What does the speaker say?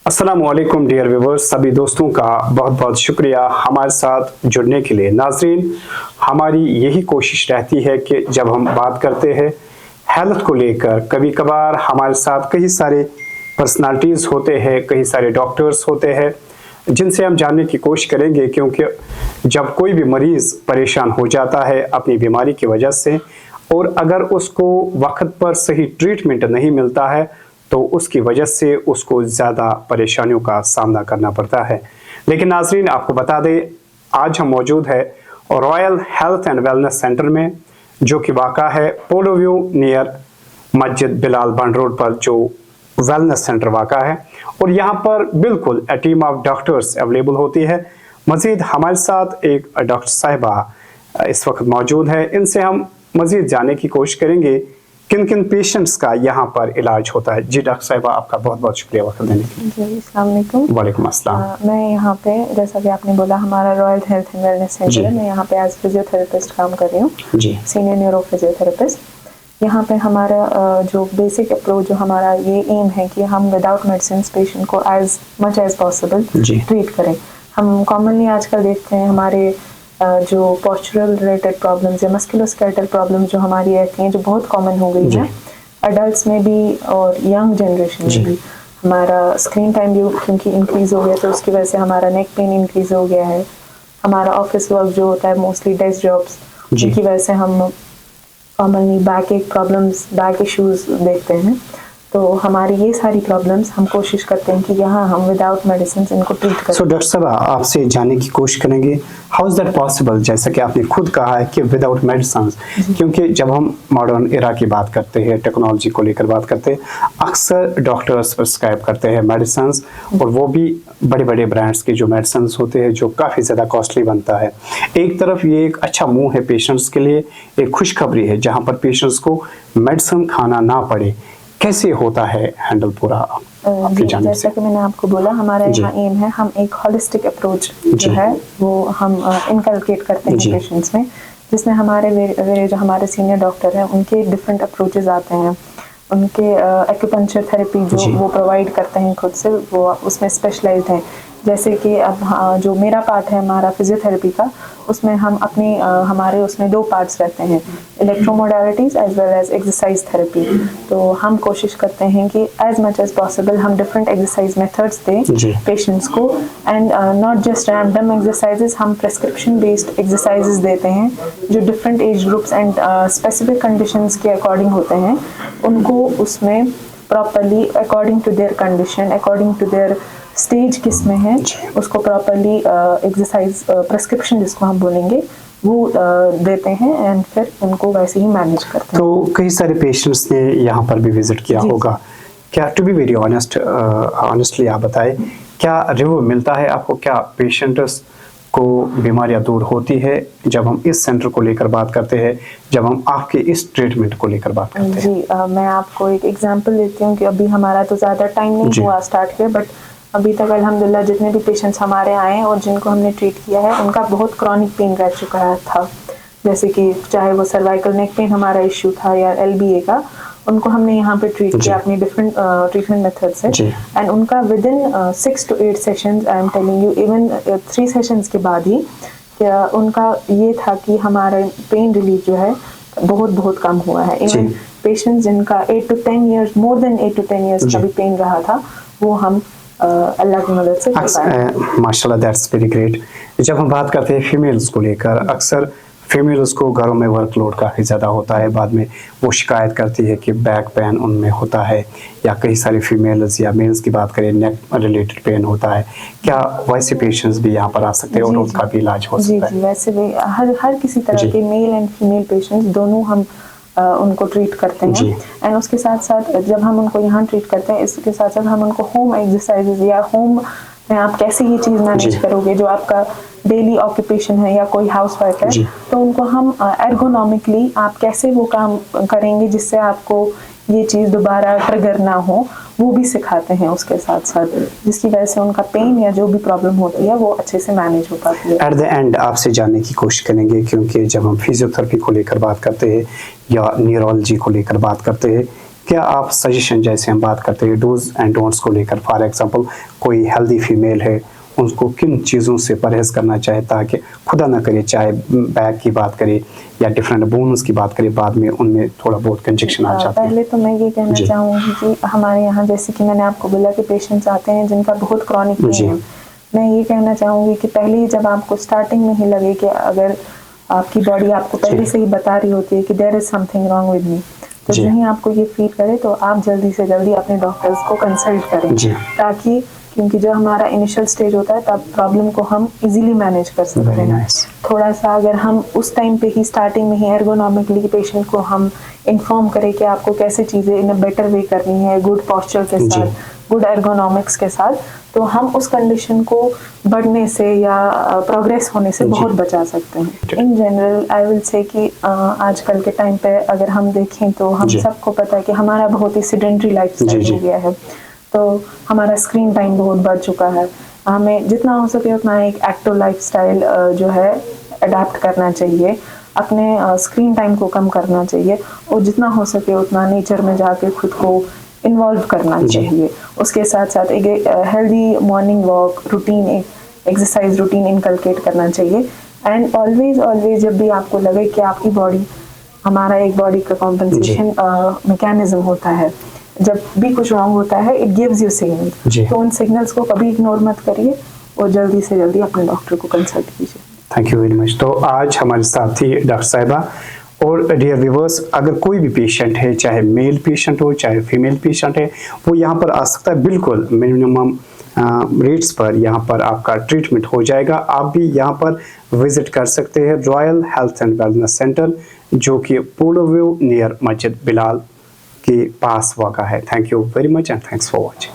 अस्सलामुअलैकुम dear viewers, सभी दोस्तों का बहुत बहुत शुक्रिया हमारे साथ जुड़ने के लिए। नाजरीन, हमारी यही कोशिश रहती है कि जब हम बात करते हैं हेल्थ को लेकर, कभी कभार हमारे साथ कई सारे पर्सनालिटीज़ होते हैं, कई सारे डॉक्टर्स होते हैं जिनसे हम जानने की कोशिश करेंगे, क्योंकि जब कोई भी मरीज़ परेशान हो जाता है अपनी बीमारी की वजह से और अगर उसको वक्त पर सही ट्रीटमेंट नहीं मिलता है तो उसकी वजह से उसको ज़्यादा परेशानियों का सामना करना पड़ता है। लेकिन नाजरीन, आपको बता दें, आज हम मौजूद है royal health and wellness centre में, जो कि वाक़ा है पोलो व्यू नियर मस्जिद बिलाल बंड रोड पर, जो वेलनेस सेंटर वाक़ा है। और यहाँ पर बिल्कुल ए टीम ऑफ डॉक्टर्स अवेलेबल होती है। मज़ीद हमारे साथ एक डॉक्टर साहिबा इस वक्त मौजूद है। इनसे हम मज़ीद जानने की कोशिश करेंगे किन किन पेशेंट्स का यहाँ पर इलाज होता है। जी डॉक्टर साहिबा, आपका बहुत बहुत शुक्रिया वक्त देने के लिए। जी, अस्सलाम वालेकुम। वालेकुम अस्सलाम। मैं यहाँ पे, जैसा कि आपने बोला, हमारा royal health and wellness centre है। मैं यहाँ पे एज फिजियोथेरेपिस्ट काम कर रही हूँ, सीनियर न्यूरो फिजियोथेरेपिस्ट। यहाँ पे हमारा जो बेसिक अप्रोच, जो हमारा ये एम है कि हम विदाउट मेडिसिन पेशेंट को as much as possible treat करें। हम कॉमनली आजकल देखते हैं हमारे जो पोस्चरल रिलेटेड प्रॉब्लम्स या मस्कुलोस्केलेटल प्रॉब्लम्स जो हमारी रहती हैं, जो बहुत कॉमन हो गई है अडल्ट्स में भी और यंग जनरेशन में भी। हमारा स्क्रीन टाइम भी क्योंकि इंक्रीज हो गया, तो उसकी वजह से हमारा नेक पेन इंक्रीज हो गया है। हमारा ऑफिस वर्क जो होता है, मोस्टली डेस्क जॉब्स, जिनकी वजह से हम कॉमनली बैक एक प्रॉब्लम्स, बैक इश्यूज देखते हैं। तो हमारी ये सारी प्रॉब्लम्स हम कोशिश करते हैं कि यहाँ हम विदाउट मेडिसिन इनको ट्रीट करें। सो डॉक्टर साहब, आपसे जानने की कोशिश करेंगे हाउ इज दैट पॉसिबल, जैसा कि आपने खुद कहा है कि विदाउट मेडिसिन, क्योंकि जब हम मॉडर्न एरा की बात करते हैं, टेक्नोलॉजी को लेकर बात करते हैं, अक्सर डॉक्टर्स प्रिस्क्राइब करते हैं मेडिसिन, और वो भी बड़े बड़े ब्रांड्स के जो मेडिसिन होते हैं जो काफ़ी ज़्यादा कॉस्टली बनता है। एक तरफ ये एक अच्छा मुँह है पेशेंट्स के लिए, एक खुशखबरी है जहाँ पर पेशेंट्स को मेडिसिन खाना ना पड़े। कैसे होता है हैंडल पूरा आपकी जानब से? जैसा कि मैंने आपको बोला, हमारा यहाँ एम है, हम एक होलिस्टिक अप्रोच जो है वो हम इनकलकेट करते हैं पेशेंट्स में, जिसमें हमारे जो हमारे सीनियर डॉक्टर हैं उनके डिफरेंट अप्रोचेस आते हैं। उनके एक्यूपंक्चर थेरेपी जो वो प्रोवाइड करते हैं खुद से, वो उसमें स्पेशलाइज्ड हैं। जैसे कि अब जो मेरा पार्ट है हमारा फिजियोथेरेपी का, उसमें हम अपने हमारे उसमें 2 पार्ट्स रहते हैं, electromodalities as well as exercise therapy. तो हम कोशिश करते हैं कि एज मच एज पॉसिबल हम डिफरेंट एक्सरसाइज मेथड्स दें पेशेंट्स को, and not just random exercises, हम प्रेस्क्रिप्शन बेस्ड एक्सरसाइजेस देते हैं जो different age groups and specific conditions के अकॉर्डिंग होते हैं। उनको उसमें properly according to their condition, according to their stage किस में है, उसको प्रॉपरली एक्सरसाइज प्रेस्क्रिप्शन जिसको हम बोलेंगे वो देते हैं, एंड फिर उनको वैसे ही मैनेज करते हैं। तो कई सारे पेशेंट्स ने यहाँ पर भी विजिट किया होगा, क्या टू बी वेरी ऑनेस्टली आप बताएं, क्या रिव्यू मिलता है आपको? क्या पेशेंट्स को बीमारियां दूर होती है जब हम इस सेंटर को लेकर बात करते हैं, जब हम आपके इस ट्रीटमेंट को लेकर बात करते हैं? जी, मैं आपको एक एग्जांपल देती हूँ कि अभी हमारा तो ज़्यादा टाइम नहीं हुआ स्टार्ट किया, बट अभी तक अल्हम्दुलिल्लाह जितने भी पेशेंट्स हमारे आए हैं और जिनको हमने ट्रीट किया है, उनका बहुत क्रॉनिक पेन रह चुका था। जैसे कि चाहे वो सर्वाइकल नेक पेन हमारा इश्यू था या LBA का, उनको हमने यहाँ पे ट्रीट किया अपनी डिफरेंट ट्रीटमेंट मेथड से, एंड उनका with in 6 to 8 sessions, I am telling you, even 3 sessions के बाद ही उनका ये था कि हमारा पेन रिलीफ जो है बहुत कम हुआ है। इवन पेशेंट्स जिनका 8 to 10 years, more than 8 to 10 years का भी पेन रहा था, वो हम अल्लाह की मदद से माशाल्लाह, दैट्स वेरी ग्रेट। जब हम बात करते हैं फीमेल्स को लेकर, अक्सर फीमेल्स को घरों में वर्कलोड काफ़ी ज़्यादा होता है, बाद में वो शिकायत करती है कि बैक पेन उनमें होता है, या कई सारी फीमेल्स या मेल्स की बात करें नेक रिलेटेड पेन होता है। क्या वैसे पेशेंट्स भी यहाँ पर आ सकते हैं और उनका भी इलाज हो सकता है? जी, वैसे भी हर किसी तरह के मेल एंड फीमेल पेशेंट्स दोनों हम उनको ट्रीट करते हैं। एंड उसके साथ साथ जब हम उनको यहाँ ट्रीट करते हैं, इसके साथ साथ हम उनको होम एक्सरसाइजेज या होम में आप कैसे ये चीज़ मैनेज करोगे, जो आपका डेली ऑक्यूपेशन है या कोई हाउस वाइफ है, तो उनको हम एर्गोनॉमिकली आप कैसे वो काम करेंगे जिससे आपको ये चीज़ दोबारा ट्रिगर ना हो, वो भी सिखाते हैं उसके साथ साथ, जिसकी वजह से उनका पेन या जो भी प्रॉब्लम होती है वो अच्छे से मैनेज हो पाती है। एट द एंड आपसे जानने की कोशिश करेंगे, क्योंकि जब हम फिजियोथेरेपी को लेकर बात करते हैं या न्यूरोलॉजी को लेकर बात करते हैं, क्या आप सजेशन, जैसे हम बात करते हैं डूज एंड डोंट्स को लेकर, फॉर एग्जांपल कोई हेल्दी फीमेल है, उनको किन चीज़ों से परहेज़ करना चाहिए ताकि खुदा ना करे, चाहे बैक की बात करें या डिफरेंट बोन्स की बात करें, बाद में उनमें थोड़ा बहुत कंजेक्शन आ जाता है। पहले तो मैं ये कहना चाहूँगी कि हमारे यहाँ, जैसे कि मैंने आपको बोला कि पेशेंट्स आते हैं जिनका बहुत क्रॉनिक पेन है, मैं ये कहना चाहूँगी कि पहले ही जब आपको स्टार्टिंग में ही लगे कि अगर आपकी बॉडी आपको पहले से ही बता रही होती है कि there is something wrong with me, तो जब ही आपको ये फील करे तो आप जल्दी से जल्दी अपने डॉक्टर्स को कंसल्ट करें, ताकि क्योंकि जो हमारा इनिशियल स्टेज होता है तब प्रॉब्लम को हम इजीली मैनेज कर सकते हैं। थोड़ा सा अगर हम उस टाइम पे ही स्टार्टिंग में ही एर्गोनॉमिकली पेशेंट को हम इन्फॉर्म करें कि आपको कैसे चीज़ें इन अ बेटर वे करनी है, गुड पोस्चर के साथ, गुड एर्गोनॉमिक्स के साथ, तो हम उस कंडीशन को बढ़ने से या प्रोग्रेस होने से बहुत बचा सकते हैं। In general I will say कि आजकल के टाइम पे अगर हम देखें तो हम सबको पता है कि हमारा बहुत ही सेडेंटरी लाइफस्टाइल हो गया है, तो हमारा स्क्रीन टाइम बहुत बढ़ चुका है। हमें जितना हो सके उतना एक एक्टिव लाइफस्टाइल जो है अडेप्ट करना चाहिए, अपने स्क्रीन टाइम को कम करना चाहिए और जितना हो सके उतना नेचर में जाके खुद को इन्वॉल्व करना चाहिए। उसके साथ साथ एक हेल्दी मॉर्निंग वॉक रूटीन, एक एक्सरसाइज रूटीन इनकलकेट करना चाहिए। एंड ऑलवेज जब भी आपको लगे कि आपकी बॉडी, हमारा एक बॉडी का कॉम्पनसेशन मैकेनिज्म होता है, जब भी कुछ रॉन्ग होता है इट गिव्स यू सिग्नल, तो उन सिग्नल्स को कभी इग्नोर मत करिए और जल्दी से जल्दी अपने डॉक्टर को कंसल्ट कीजिए। Thank you very much. तो आज हमारे साथ थी डॉक्टर साहिबा। और डियर व्यूअर्स, अगर कोई भी पेशेंट है, चाहे मेल पेशेंट हो चाहे फीमेल पेशेंट है, वो यहाँ पर आ सकता है, बिल्कुल मिनिमम रेट्स पर यहाँ पर आपका ट्रीटमेंट हो जाएगा। आप भी यहाँ पर विजिट कर सकते हैं royal health and wellness centre, जो कि पोलो व्यू नियर मस्जिद बिलाल के पास वाक़ा है। Thank you very much and thanks for watching.